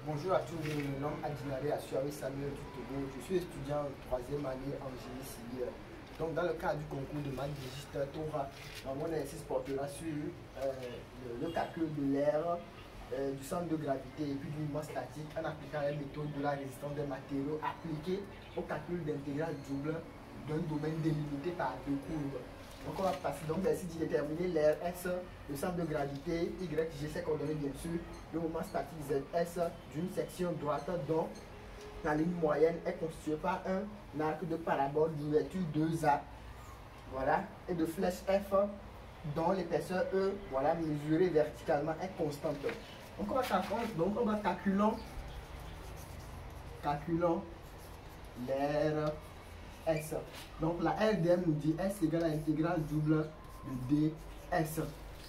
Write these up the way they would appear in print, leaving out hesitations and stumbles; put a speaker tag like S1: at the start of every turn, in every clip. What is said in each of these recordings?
S1: Bonjour à tous, je me nomme Adinare Asuawe Samuel du Togo. Je suis étudiant en troisième année en génie civil. Donc, dans le cadre du concours de maths digitale TORA, mon exercice portera sur le calcul de l'air, du centre de gravité et puis du mouvement statique en appliquant les méthodes de la résistance des matériaux appliquées au calcul d'intégrale double d'un domaine délimité par deux courbes. Donc on va passer donc ici de déterminer l'air S, le centre de gravité YG, ses coordonnées bien sûr, le moment statique ZS d'une section droite dont la ligne moyenne est constituée par un arc de parabole d'ouverture 2A, voilà, et de flèche F dont l'épaisseur E, voilà, mesurée verticalement est constante. Donc on va calculons l'air S. Donc la RDM nous dit S égale à l'intégrale double de ds.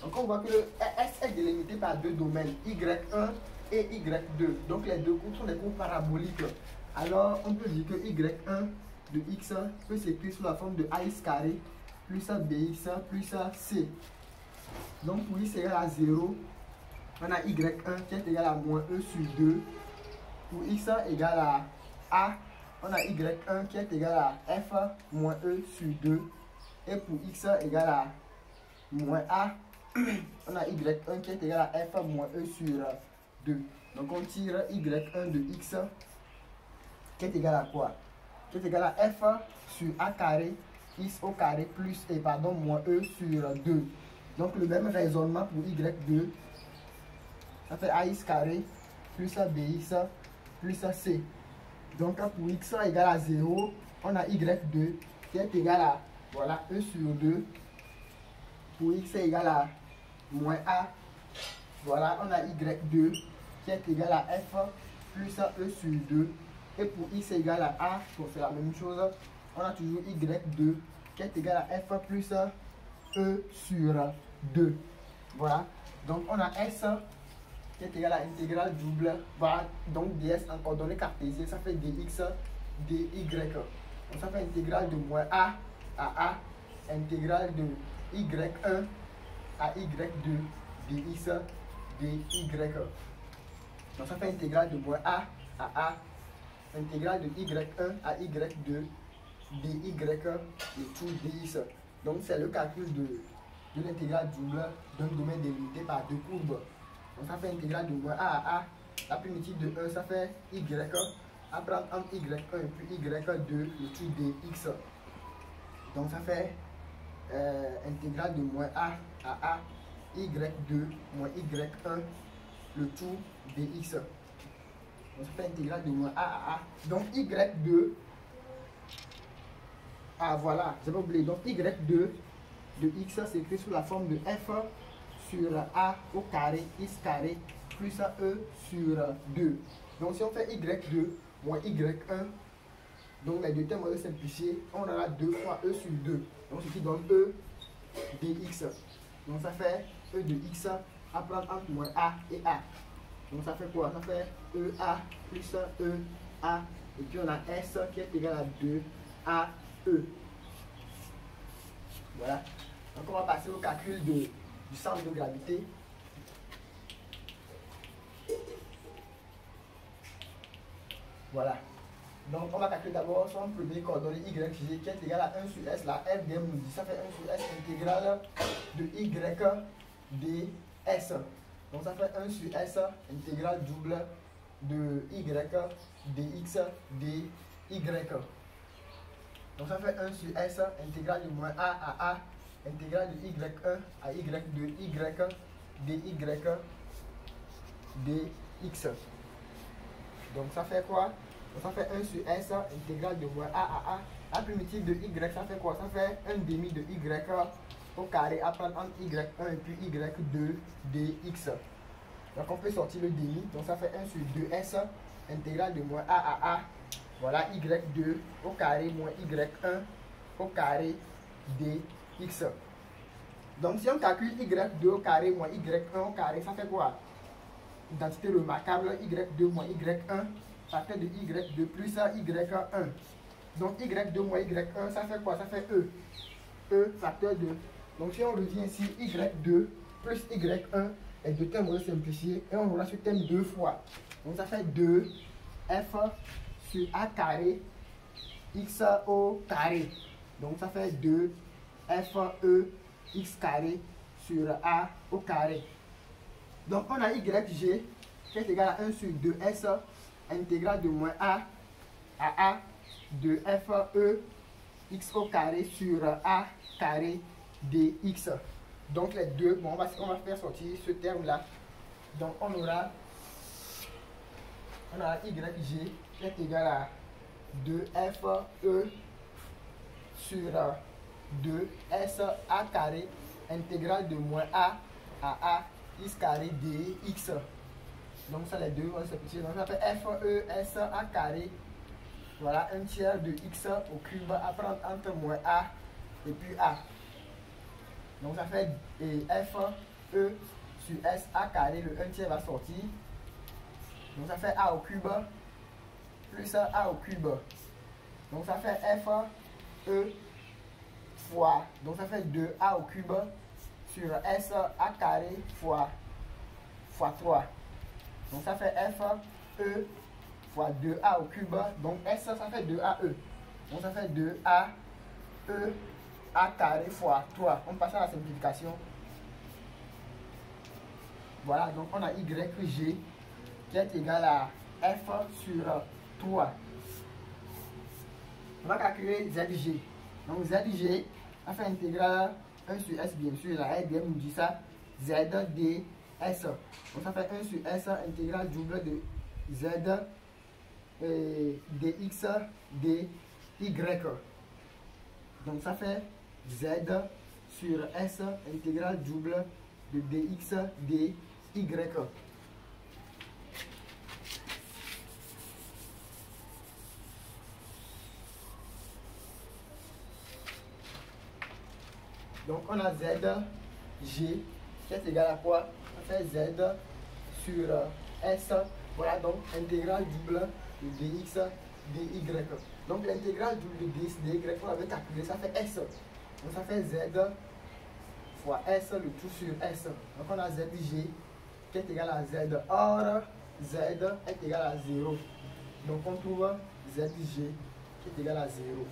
S1: Donc on voit que le S est délimité par deux domaines, Y1 et Y2. Donc les deux courbes sont des courbes paraboliques. Alors on peut dire que Y1 de X peut s'écrire sous la forme de AX carré plus BX plus C. Donc pour X égale à 0, on a Y1 qui est égal à moins E sur 2. Pour X égale à A, on a Y1 qui est égal à F moins E sur 2. Et pour X égale à moins A, on a Y1 qui est égal à F moins E sur 2. Donc on tire Y1 de X qui est égal à quoi? Qui est égal à F sur A carré X au carré plus, moins E sur 2. Donc le même raisonnement pour Y2. Ça fait AX carré plus BX plus C. Donc pour X égale à 0, on a Y2 qui est égal à, voilà, E sur 2. Pour X égale à moins A, voilà, on a Y2 qui est égal à F plus E sur 2. Et pour X égale à A, pour faire la même chose, on a toujours Y2 qui est égal à F plus E sur 2. Voilà, donc on a S qui est égal à intégrale double, voilà, donc ds en coordonnées cartésiennes, ça fait dx dy. Donc ça fait intégrale de moins a à a, intégrale de y1 à y2 dx dy. Donc ça fait intégrale de moins a à a, intégrale de y1 à y2 dy et tout dx. Donc c'est le calcul de l'intégrale double d'un domaine délimité par deux courbes. Donc ça fait intégrale de moins a à a, la primitive de 1 ça fait y, à prendre entre y1 et puis y2, le tout dx. Donc ça fait intégrale de moins a à a, y2 moins y1, le tout dx. Donc ça fait intégrale de moins a à a. Donc y2, ah voilà, j'ai pas oublié, donc y2 de x s'écrit sous la forme de f sur a au carré x carré plus e sur 2. Donc si on fait y2 moins y1, donc les deux termes vont se simplifier, on aura 2 fois e sur 2. Donc ce qui donne e dx. Donc ça fait e de x à prendre entre moins a et a. Donc ça fait quoi? Ça fait ea plus ea. Et puis on a s qui est égal à 2 a e. Voilà. Donc on va passer au calcul du centre de gravité. Voilà. Donc on va calculer d'abord son premier coordonnée YG qui est égal à 1 sur S. La RDM nous dit ça fait 1 sur S intégrale de Y ds. Donc ça fait 1 sur S intégrale double de Y dx dy. Donc ça fait 1 sur S intégrale de moins a à a, intégrale de y1 à y2 y dy dx. Donc ça fait quoi? Donc ça fait 1 sur s intégrale de moins a à a. La primitive de y ça fait quoi? Ça fait 1 demi de y au carré à prendre entre y1 et puis y2 dx. Donc on peut sortir le demi. Donc ça fait 1 sur 2s intégrale de moins a à a. Voilà y2 au carré moins y1 au carré dx. Donc si on calcule y2 au carré moins y1 au carré, ça fait quoi? Identité remarquable, y2 moins y1 facteur de y2 plus y1. Donc y2 moins y1, ça fait quoi? Ça fait e facteur de. Donc si on revient ici, y2 plus y1 les deux termes vont se simplifier et on aura ce terme deux fois. Donc ça fait 2 F sur A carré X au carré. Donc ça fait 2 FE X carré sur A au carré. Donc on a YG qui est égal à 1 sur 2S intégrale de moins A à A de FE X au carré sur A carré dx. Donc les deux, bon, on va faire sortir ce terme là. Donc on aura YG qui est égal à 2FE sur 2S A carré intégrale de moins A à A X carré dx. Donc ça les deux vont se simplifier. Donc ça fait FES A carré. Voilà, 1 tiers de X au cube à prendre entre moins A et puis A. Donc ça fait FE sur S A carré, le 1 tiers va sortir. Donc ça fait A au cube plus A au cube. Donc ça fait FE fois, donc ça fait 2A au cube sur S A carré fois 3. Donc ça fait FE fois 2A au cube. Donc S ça fait 2AE. Donc ça fait 2AE A carré fois 3. On passe à la simplification. Voilà, donc on a YG qui est égal à F sur 3. On va calculer ZG. Donc ZG, on fait intégrale 1 sur S bien sûr. La RDM nous dit ça. Z ds. Donc ça fait 1 sur S intégrale double de Z dx dy. Donc ça fait Z sur S intégrale double de dx dy. Donc on a ZG qui est égal à quoi? On fait Z sur S. Voilà, donc intégrale double de dx dy. Donc l'intégrale double de dx dy, on avait calculé, ça fait S. Donc ça fait Z fois S, le tout sur S. Donc on a ZG qui est égal à Z. Or, Z est égal à 0. Donc on trouve ZG qui est égal à 0.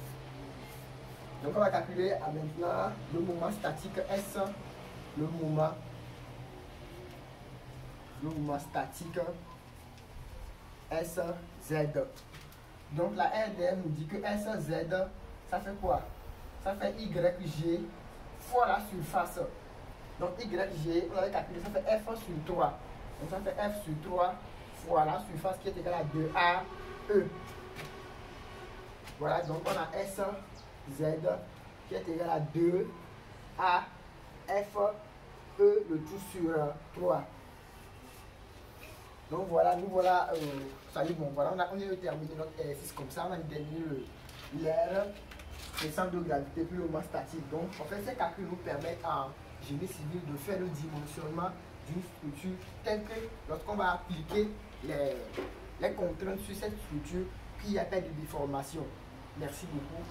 S1: Donc on va calculer maintenant le moment statique S, le moment statique SZ. Donc la RDM nous dit que SZ, ça fait quoi? Ça fait YG fois la surface. Donc YG, on avait calculé, ça fait F sur 3. Donc ça fait F sur 3 fois la surface qui est égale à 2AE. Voilà, donc on a SZ qui est égal à 2A FE, le tout sur 3. Donc voilà, nous voilà, ça y est, bon, voilà, on a terminé notre exercice comme ça, on a déterminé l'air, le centre de gravité plus le moment statique. Donc en fait, ces calculs nous permettent en génie civil de faire le dimensionnement d'une structure telle que lorsqu'on va appliquer les contraintes sur cette structure, puis il n'y a pas de déformation. Merci beaucoup.